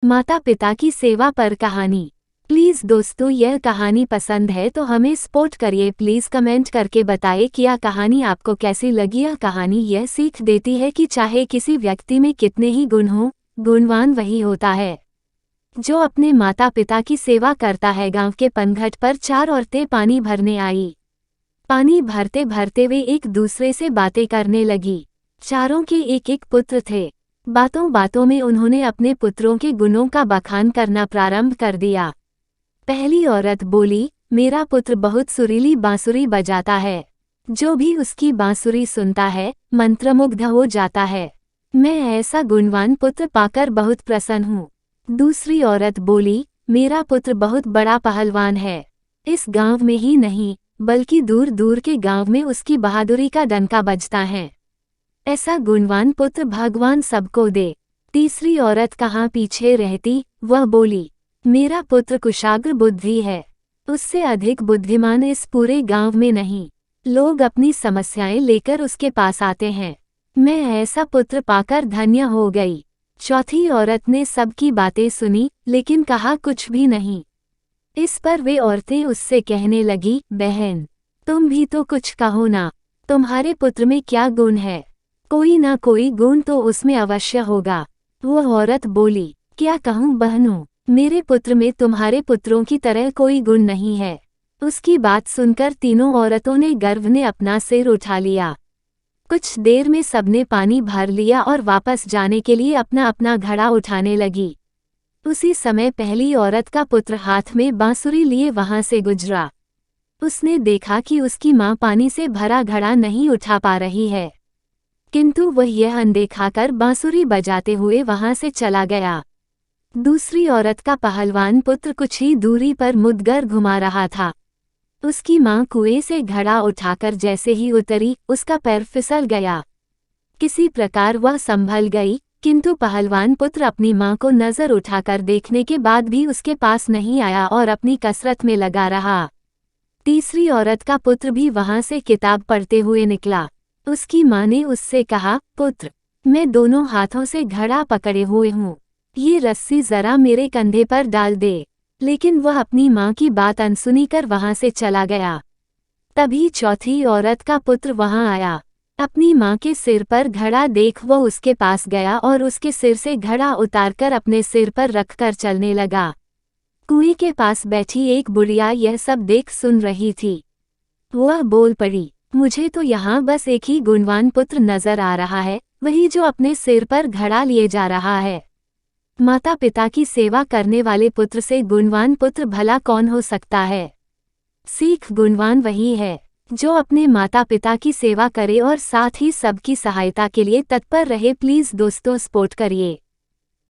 माता पिता की सेवा पर कहानी। प्लीज़ दोस्तों, यह कहानी पसंद है तो हमें सपोर्ट करिए। प्लीज़ कमेंट करके बताइए कि यह कहानी आपको कैसी लगी। यह कहानी यह सीख देती है कि चाहे किसी व्यक्ति में कितने ही गुण हों, गुणवान वही होता है जो अपने माता पिता की सेवा करता है। गांव के पनघट पर 4 औरतें पानी भरने आई। पानी भरते भरते वे एक दूसरे से बातें करने लगी। चारों के एक एक पुत्र थे। बातों बातों में उन्होंने अपने पुत्रों के गुणों का बखान करना प्रारंभ कर दिया। पहली औरत बोली, मेरा पुत्र बहुत सुरीली बांसुरी बजाता है। जो भी उसकी बांसुरी सुनता है मंत्रमुग्ध हो जाता है। मैं ऐसा गुणवान पुत्र पाकर बहुत प्रसन्न हूँ। दूसरी औरत बोली, मेरा पुत्र बहुत बड़ा पहलवान है। इस गांव में ही नहीं बल्कि दूर दूर के गांव में उसकी बहादुरी का डंका बजता है। ऐसा गुणवान पुत्र भगवान सबको दे। तीसरी औरत कहाँ पीछे रहती, वह बोली, मेरा पुत्र कुशाग्र बुद्धि है। उससे अधिक बुद्धिमान इस पूरे गांव में नहीं। लोग अपनी समस्याएं लेकर उसके पास आते हैं। मैं ऐसा पुत्र पाकर धन्य हो गई। चौथी औरत ने सबकी बातें सुनी लेकिन कहा कुछ भी नहीं। इस पर वे औरतें उससे कहने लगी, बहन तुम भी तो कुछ कहो ना। तुम्हारे पुत्र में क्या गुण है? कोई ना कोई गुण तो उसमें अवश्य होगा। वह औरत बोली, क्या कहूँ बहनों, मेरे पुत्र में तुम्हारे पुत्रों की तरह कोई गुण नहीं है। उसकी बात सुनकर तीनों औरतों ने गर्व ने अपना सिर उठा लिया। कुछ देर में सबने पानी भर लिया और वापस जाने के लिए अपना अपना घड़ा उठाने लगी। उसी समय पहली औरत का पुत्र हाथ में बांसुरी लिए वहां से गुजरा। उसने देखा कि उसकी माँ पानी से भरा घड़ा नहीं उठा पा रही है, किंतु वह यह अनदेखा कर बांसुरी बजाते हुए वहां से चला गया। दूसरी औरत का पहलवान पुत्र कुछ ही दूरी पर मुदगर घुमा रहा था। उसकी मां कुएं से घड़ा उठाकर जैसे ही उतरी, उसका पैर फिसल गया। किसी प्रकार वह संभल गई, किंतु पहलवान पुत्र अपनी मां को नजर उठाकर देखने के बाद भी उसके पास नहीं आया और अपनी कसरत में लगा रहा। तीसरी औरत का पुत्र भी वहां से किताब पढ़ते हुए निकला। उसकी मां ने उससे कहा, पुत्र मैं दोनों हाथों से घड़ा पकड़े हुए हूँ, ये रस्सी जरा मेरे कंधे पर डाल दे। लेकिन वह अपनी मां की बात अनसुनी कर वहां से चला गया। तभी चौथी औरत का पुत्र वहां आया। अपनी मां के सिर पर घड़ा देख वह उसके पास गया और उसके सिर से घड़ा उतारकर अपने सिर पर रखकर चलने लगा। कुएं के पास बैठी एक बुढ़िया यह सब देख सुन रही थी। वह बोल पड़ी, मुझे तो यहाँ बस एक ही गुणवान पुत्र नजर आ रहा है, वही जो अपने सिर पर घड़ा लिए जा रहा है। माता पिता की सेवा करने वाले पुत्र से गुणवान पुत्र भला कौन हो सकता है? सीख, गुणवान वही है जो अपने माता पिता की सेवा करे और साथ ही सबकी सहायता के लिए तत्पर रहे। प्लीज़ दोस्तों, सपोर्ट करिए।